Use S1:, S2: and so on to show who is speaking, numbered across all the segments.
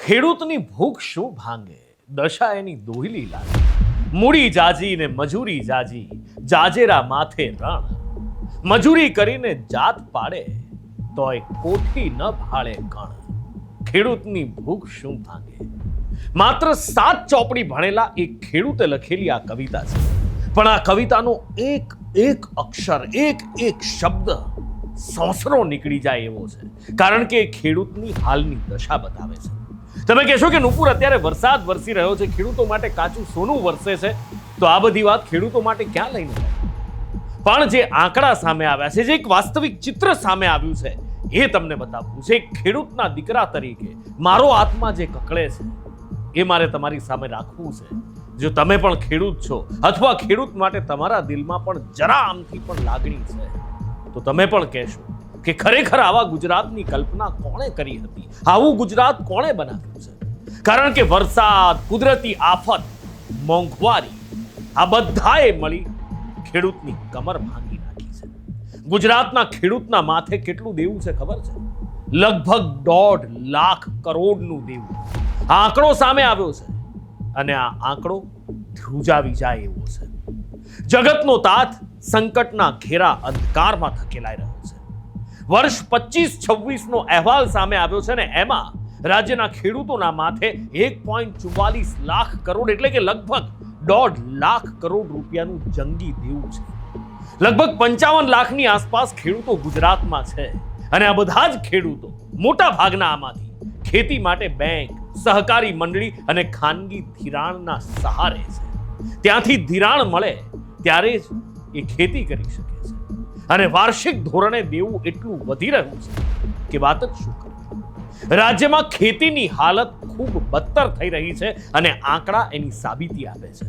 S1: ખેડૂતની ભૂખ શું ભાંગે, દશા એની દોહલી લાગે. મૂડી જાજી ને મજૂરી જાજી, જાજેરા માથે રણ. મજૂરી કરીને જાત પાડે, તોય કોઠી ન ભાળે કણ. ખેડૂતની ભૂખ શું ભાંગે. માત્ર 7 ચોપડી ભણેલા એક ખેડૂતે લખેલી આ કવિતા છે. પણ આ કવિતાનો એક એક અક્ષર, એક એક શબ્દ સોસરો નીકળી જાય એવો છે, કારણ કે એ ખેડૂતની હાલની દશા બતાવે છે. તમે કહેશો કે નુપુર, અત્યારે વરસાદ વરસી રહ્યો છે, ખેડૂતો માટે કાચું સોનું વરસે છે, તો આ બધી વાત ખેડૂતો માટે ક્યાં લઈને જાય? પણ જે આંકડા સામે આવ્યા છે, જે એક વાસ્તવિક ચિત્ર સામે આવ્યું છે, એ તમને બતાવવું છે. એક ખેડૂતના દીકરા તરીકે મારો આત્મા જે કકળે છે, એ મારે તમારી સામે રાખવું છે. જો તમે પણ ખેડૂત છો, અથવા ખેડૂત માટે તમારા દિલમાં પણ જરા આમથી પણ લાગણી છે, તો તમે પણ કહેશો કે ખરેખર આવા ગુજરાતની કલ્પના કોણે કરી હતી, આવું ગુજરાત કોણે બનાવ્યું છે? કારણ કે વરસાદ, કુદરતી આફત, મોંઘવારી, આ બધાએ મળી ખેડૂતની કમર ભાંગી નાખી છે. ગુજરાતના ખેડૂતના માથે કેટલું દેવું છે ખબર છે? લગભગ 1.5 લાખ કરોડનું દેવું. આ આંકડો સામે આવ્યો છે, અને આ આંકડો ધ્રુજાવી જાય એવો છે. જગતનો તાત સંકટના ઘેરા અંધકારમાં ધકેલાઈ રહ્યો છે. વર્ષ 25-26 નો અહેવાલ સામે આવ્યો છે, ને એમાં રાજ્યના ખેડૂતોના માથે 1.44 લાખ કરોડ, એટલે કે લગભગ 1.5 લાખ કરોડ રૂપિયાનું જંગી દેવું છે. લગભગ 55 લાખની આસપાસ ખેડૂતો ગુજરાતમાં છે, અને આ બધા જ ખેડૂતો મોટા ભાગના આમાંથી ખેતી માટે બેંક, સહકારી મંડળી અને ખાનગી ધિરાણના સહારે છે. ત્યાંથી ધિરાણ મળે ત્યારે જ એ ખેતી કરી શકે છે, અને વાર્ષિક ધોરણે દેવું એટલું વધી રહ્યું છે કે વાત જ શું કરવી. રાજ્યમાં ખેતીની હાલત ખૂબ બદતર થઈ રહી છે, અને આંકડા એની સાબિતી આપે છે.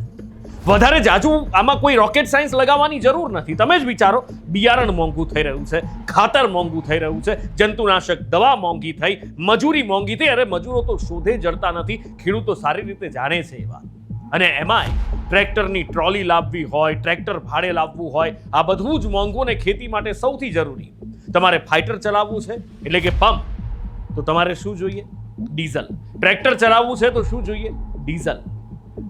S1: વધારે જાજુ આમાં કોઈ રોકેટ સાયન્સ લગાવવાની જરૂર નથી. તમે જ વિચારો, બિયારણ મોંઘું થઈ રહ્યું છે, ખાતર મોંઘું થઈ રહ્યું છે, જંતુનાશક દવા મોંઘી થઈ, મજૂરી મોંઘી થઈ. અરે મજૂરો તો શોધે જડતા નથી, ખેડૂતો સારી રીતે જાણે છે એવા. અને એમાંય ટ્રેક્ટરની ટ્રોલી લાવવી હોય, ટ્રેક્ટર ભાડે લાવવું હોય, આ બધું જ મોંઘું, ને ખેતી માટે સૌથી જરૂરી તમારે ફાઇટર ચલાવવું છે, એટલે કે પંપ, તો તમારે શું જોઈએ? ડીઝલ. ટ્રેક્ટર ચલાવવું છે તો શું જોઈએ? ડીઝલ.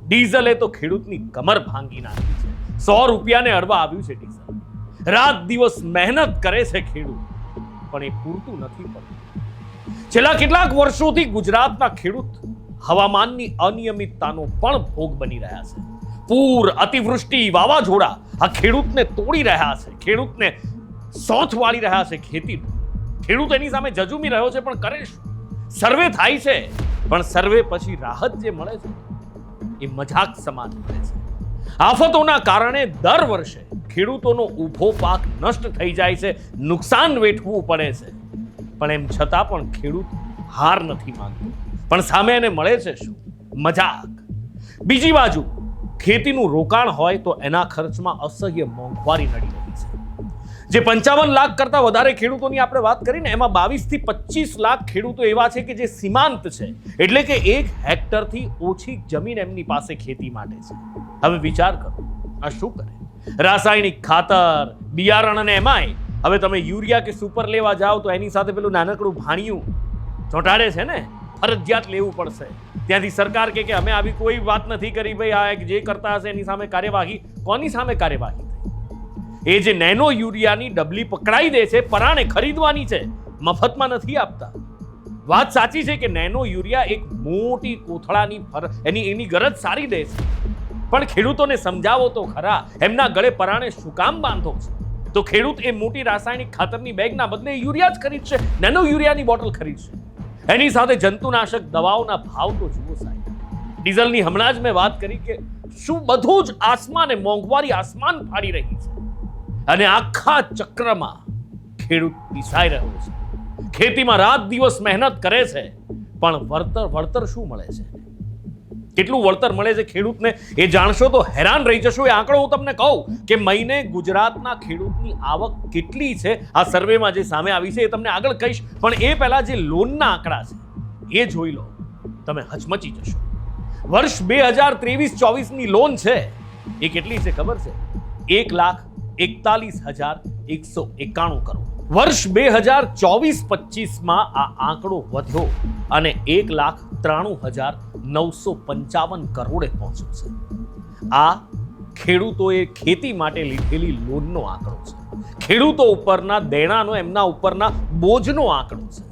S1: ડીઝલે તો ખેડૂતની કમર ભાંગી નાખી છે. 100 રૂપિયાને અડવા આવ્યું છે ડીઝલ. રાત દિવસ મહેનત કરે છે ખેડૂત, પણ એ પૂરતું નથી પડતું. છેલ્લા કેટલાક વર્ષોથી ગુજરાતના ખેડૂત હવામાનની અનિયમિતતાનો પણ ભોગ બની રહ્યા છે. પૂર, અતિવૃષ્ટિ, વાવાઝોડા આ ખેડૂતને તોડી રહ્યા છે, ખેડૂતને સોથ વાળી રહ્યા છે. ખેતી ખેડૂત એની સામે જજુમી રહ્યો છે, પણ કરે શું? સર્વે થાય છે, પણ સર્વે પછી રાહત જે મળે છે એ મજાક સમાન મળે છે. આફતોના કારણે દર વર્ષે ખેડૂતોનો ઊભો પાક નષ્ટ થઈ જાય છે, નુકસાન વેઠવું પડે છે, પણ એમ છતાં પણ ખેડૂત હાર નથી માનતો. પણ સામે એને મળે છે શું? મજાક. બીજી બાજુ ખેતીનું રોકાણ હોય તો એના ખર્ચમાં અસહ્ય મોંઘવારી નડી રહી છે. જે 55 લાખ કરતા વધારે ખેડૂતોની આપણે વાત કરીને, એમાં 22 થી 25 લાખ ખેડૂતો એવા છે કે જે સીમાંત છે, એટલે કે 1 હેક્ટરથી ઓછી જમીન એમની પાસે ખેતી માટે છે. હવે વિચાર કરો, આ શું કરે? રાસાયણિક ખાતર, બિયારણ, અને એમાંય હવે તમે યુરિયા કે સુપર લેવા જાઓ તો એની સાથે પેલું નાનકડું ભાણિયું ચોંટાડે છે ને, ફરજિયાત લેવું પડશે. ત્યાંથી સરકાર કે અમે આવી કોઈ વાત નથી કરી ભાઈ, આ જે કરતા હશે એની સામે કાર્યવાહી. કોની સામે કાર્યવાહી? એ જે નેનો યુરિયાની ડબલી પકડાઈ દે છે, પરાણે ખરીદવાની છે, મફતમાં નથી આપતા. વાત સાચી છે કે નેનો યુરિયા એક મોટી કોથળાની એની ગરજ સારી દે છે, પણ ખેડૂતોને સમજાવો તો ખરા, એમના ગળે પરાણે શું કામ બાંધો છે? તો ખેડૂત એ મોટી રાસાયણિક ખાતરની બેગના બદલે યુરિયા જ ખરીદશે, નેનો યુરિયાની બોટલ ખરીદશે. એની સાથે જંતુનાશક દવાઓના ભાવ તો જુઓ સાહેબ. ડીઝલની હમણાં જ મેં વાત કરી કે શું બધું જ આસમાને મોંઘવારી આસમાન ફાડી રહી છે, અને આખા ચક્રમાં ખેડૂત પીસાઈ રહ્યો છે. ખેતીમાં રાત દિવસ મહેનત કરે છે, પણ વળતર શું મળે છે? કેટલું વળતર મળે છે ખેડૂતને એ જાણશો તો હેરાન રહી જશો. એ આંકડો હું તમને કહું કે મહિને ગુજરાતના ખેડૂતની આવક કેટલી છે, આ સર્વેમાં જે સામે આવી છે એ તમને આગળ કહીશ. પણ એ પહેલા જે લોનના આંકડા છે એ જોઈ લો, તમે હચમચી જશો. વર્ષ 2023-24ની લોન છે એ કેટલી છે ખબર છે? 1,41,191 કરોડ. વર્ષ 2024-25માં આ આંકડો વધ્યો અને 1,43,000 93,955 કરોડે પહોંચ્યો છે. આ ખેડૂતોએ ખેતી માટે લીધેલી લોનનો આંકડો છે. ખેડૂતો ઉપરના દેણાનો, એમના ઉપરના બોજનો આંકડો છે.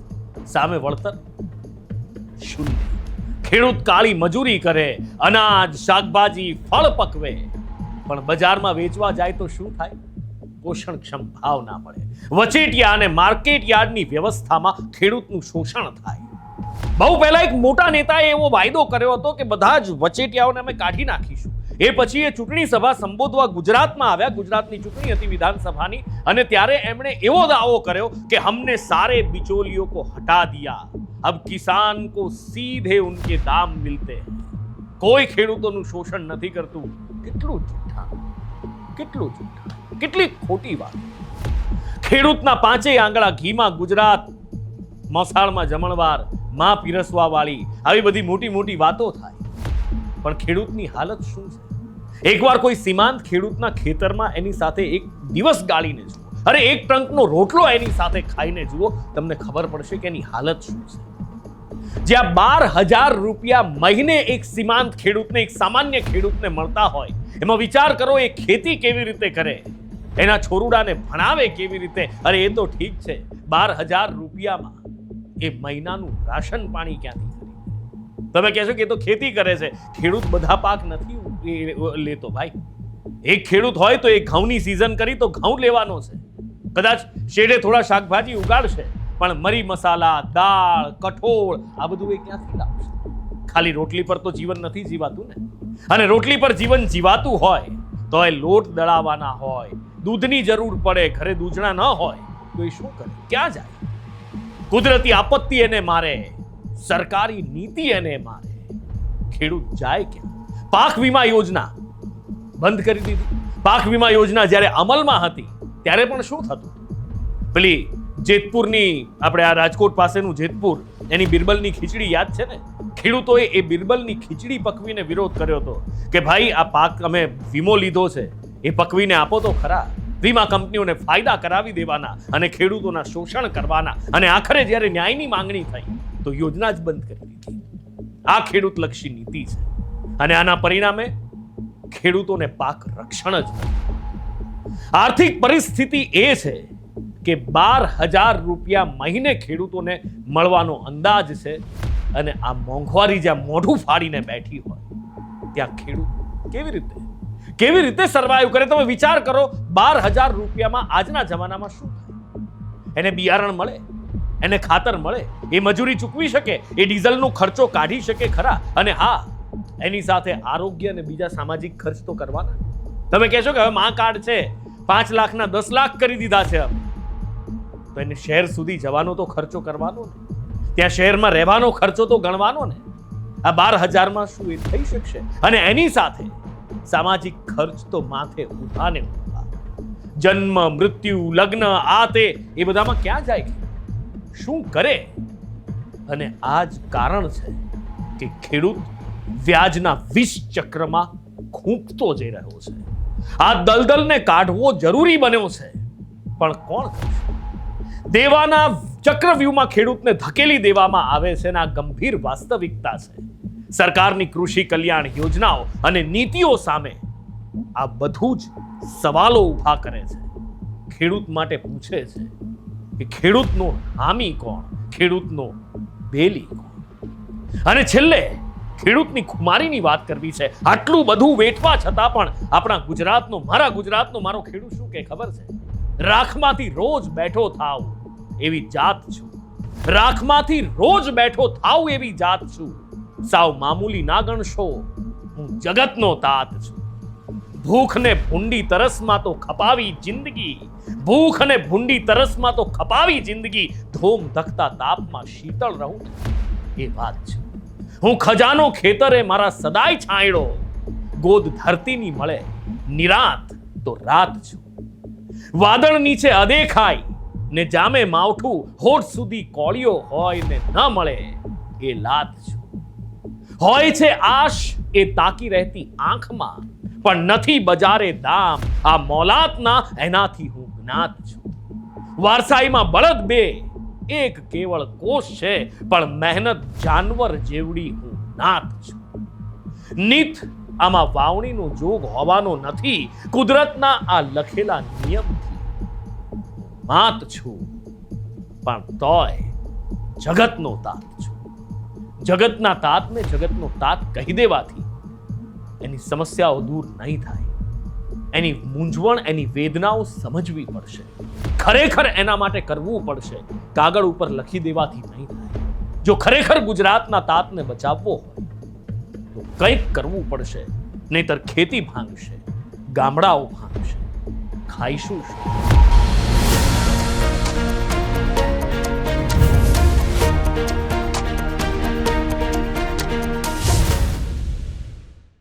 S1: સામે વળતર શૂન્ય. ખેડૂત કાળી મજૂરી કરે, અનાજ, શાકભાજી, ફળ પકવે, પણ બજારમાં વેચવા જાય તો શું થાય? પોષણક્ષમ ભાવ ના મળે. વચેટિયા અને માર્કેટ યાર્ડની વ્યવસ્થામાં ખેડૂતનું શોષણ થાય. બહુ પહેલા એક મોટા નેતાએ એવો વાયદો કર્યો હતો કે બધા જ વચેટિયાઓને અમે કાઢી નાખીશું. એ પછી એ ચૂંટણી સભા સંબોધવા ગુજરાતમાં આવ્યા. ગુજરાતની ચૂંટણી હતી વિધાનસભાની, અને ત્યારે એમણે એવો દાવો કર્યો કે हमने सारे बिचौलियों को हटा दिया, अब किसान को सीधे उनके दाम मिलते हैं. કોઈ ખેડૂતોનું શોષણ નથી કરતું. કેટલું જૂઠા, કેટલું જૂઠા, કેટલી ખોટી વાત. ખેડૂતના પાંચેય આંગળા ઘીમાં ગુજરાત, મોસાળમાં જમણવાર, માં પીરસવા વાળી, આવી બધી મોટી મોટી વાતો થાય, પણ ખેડૂતની હાલત શું છે? એકવાર કોઈ સીમાંત ખેડૂતના ખેતરમાં એની સાથે એક દિવસ ગાળીને જુઓ, અરે એક ટ્રંકનો રોટલો એની સાથે ખાઈને જુઓ, તમને ખબર પડશે કે એની હાલત શું છે. જ્યાં 12,000 રૂપિયા મહિને એક સીમાંત ખેડૂતને, એક સામાન્ય ખેડૂતને મળતા હોય, એમાં વિચાર કરો એ ખેતી કેવી રીતે કરે, એના છોરુડાને ભણાવે કેવી રીતે. અરે એ તો ઠીક છે, 12,000 રૂપિયામાં એ મહિનાનું રાશન પાણી ક્યાંથી ખરીદે? તમે કહેશો કે એ તો ખેતી કરે છે. ખેડૂત બધા પાક નથી લેતો ભાઈ. એક ખેડૂત હોય તો એ ઘઉંની સિઝન કરી તો ઘઉં લેવાનો છે. કદાચ શેડે થોડા શાકભાજી ઉગાડશે, પણ મરી મસાલા, દાળ, કઠોળ આ બધું એ ક્યાંથી લાવશે? ખાલી રોટલી પર તો જીવન નથી જીવાતું ને. અને રોટલી પર જીવન જીવાતું હોય તો એ લોટ દળાવવાના હોય, દૂધની જરૂર પડે, ઘરે દૂધણા ન હોય તો એ શું કરે? ક્યાં જાય? કુદરતી આપત્તિ એને મારે, સરકારી નીતિ એને મારે, ખેડૂત જાય ક્યાં? પાક વીમા યોજના બંધ કરી દીધી. પાક વીમા યોજના જ્યારે અમલમાં હતી ત્યારે પણ શું થતું? પેલી જેતપુરની, આપણે આ રાજકોટ પાસેનું જેતપુર, એની બિરબલની ખીચડી યાદ છે ને? ખેડૂતોએ એ બિરબલની ખીચડી પકવીને વિરોધ કર્યો હતો કે ભાઈ આ પાક અમે વીમો લીધો છે, એ પકવીને આપો તો ખરા. વીમા કંપનીઓને ફાયદા કરાવી દેવાના અને ખેડૂતોના શોષણ કરવાના. અને આખરે જ્યારે ન્યાયની માંગણી થઈ તો યોજના જ બંધ કરી દીધી. આ ખેડૂતલક્ષી નીતિ છે, અને આના પરિણામે ખેડૂતોને પાક રક્ષણ જ નથી. આર્થિક પરિસ્થિતિ એ છે કે 12,000 રૂપિયા મહિને ખેડૂતોને મળવાનો અંદાજ છે, અને આ મોંઘવારી જ્યાં મોઢું ફાડીને બેઠી હોય ત્યાં ખેડૂત કેવી રીતે સર્વાઈવ કરે? તમે વિચાર કરો, 12,000 રૂપિયામાં આજના જમાનામાં શું થાય? એને બિયારણ મળે, એને ખાતર મળે, એ મજૂરી ચૂકવી શકે, એ ડીઝલનો ખર્ચો કાઢી શકે ખરા, અને હા, એની સાથે આરોગ્ય અને બીજા સામાજિક ખર્ચ તો કરવાના. તમે કહેશો કે હવે માં કાર્ડ છે, 5 લાખના 10 લાખ કરી દીધા છે, તો એને શહેર સુધી જવાનો તો ખર્ચો કરવાનો ને, ત્યાં શહેરમાં રહેવાનો ખર્ચો તો ગણવાનો ને. આ 12,000માં શું એ થઈ શકશે? અને એની સાથે સામાજિક ખર્ચ તો માથે ઉભા ને ઉભા. જન્મ, મૃત્યુ, લગ્ન, આ તે, એ બધામાં ક્યાં જાય? શું કરે? અને આ જ કારણ છે કે ખેડૂત વ્યાજના વિષ ચક્રમાં ખૂંપતો જઈ રહ્યો છે. આ દલદલને કાઢવો જરૂરી બન્યો છે, પણ કોણ કરશે? દેવાના ચક્રવ્યૂહમાં ખેડૂતને ધકેલી દેવામાં આવે છે, અને આ ગંભીર વાસ્તવિકતા છે. સરકારની કૃષિ કલ્યાણ યોજનાઓ અને નીતિઓ સામે આ બધું જ સવાલો ઊભા કરે છે. ખેડૂત માટે પૂછે છે કે ખેડૂતનો હામી કોણ, ખેડૂતનો બેલી કોણ? અને છેલ્લે ખેડૂતની ખુમારીની વાત કરવી છે. આટલું બધું વેઠવા છતાં પણ આપણા ગુજરાતનો, મારા ગુજરાતનો મારો ખેડૂત શું કે ખબર છે? રાખમાંથી રોજ બેઠો થાવ એવી જાત છું. રાખમાંથી રોજ બેઠો થાવ એવી જાત છું. સાવ મામૂલી ના ગણશો, હું જગતનો તાત છું. ભૂખ ને ભૂંડી તરસમાં તો ખપાવી જિંદગી, ભૂખ અને ભૂંડી તરસમાં તો ખપાવી જિંદગી, ધોમ ધકતા તાપમાં શીતળ રહું એ વાત છે. હું ખજાનો ખેતરે મારા સદાય છાંયડો, ગોદ ધરતીની મળે નિરાત તો રાત છું. વાદળ નીચે અદેખાય ને જામે માવઠું, હોઠ સુધી કોળિયો હોય ને ન મળે એ લાત છું. હોય છે આશ એ તાકી રહેતી આંખમાં, પણ નથી બજારે દામ આ મોલાતના, એનાથી હું જ્ઞાત છું. વારસાઈમાં બળદ બે એક કેવળ કોષ છે, પણ મહેનત જાનવર જેવડી હું નાત છું. નીત આમાં વાવણીનો જોગ હોવાનો નથી, કુદરતના આ લખેલા નિયમથી માત છું, પણ તોય જગતનો તાત છું. જગતના તાતને જગતનો તાત કહી દેવાથી એની સમસ્યાઓ દૂર નહીં થાય. એની મૂંઝવણ, એની વેદનાઓ સમજવી પડશે. ખરેખર એના માટે કરવું પડશે. કાગળ ઉપર લખી દેવાથી નહીં થાય. જો ખરેખર ગુજરાતના તાતને બચાવવો હોય તો કંઈક કરવું પડશે, નહીતર ખેતી ભાંગશે, ગામડાઓ ભાંગશે. ખાઈશું શું?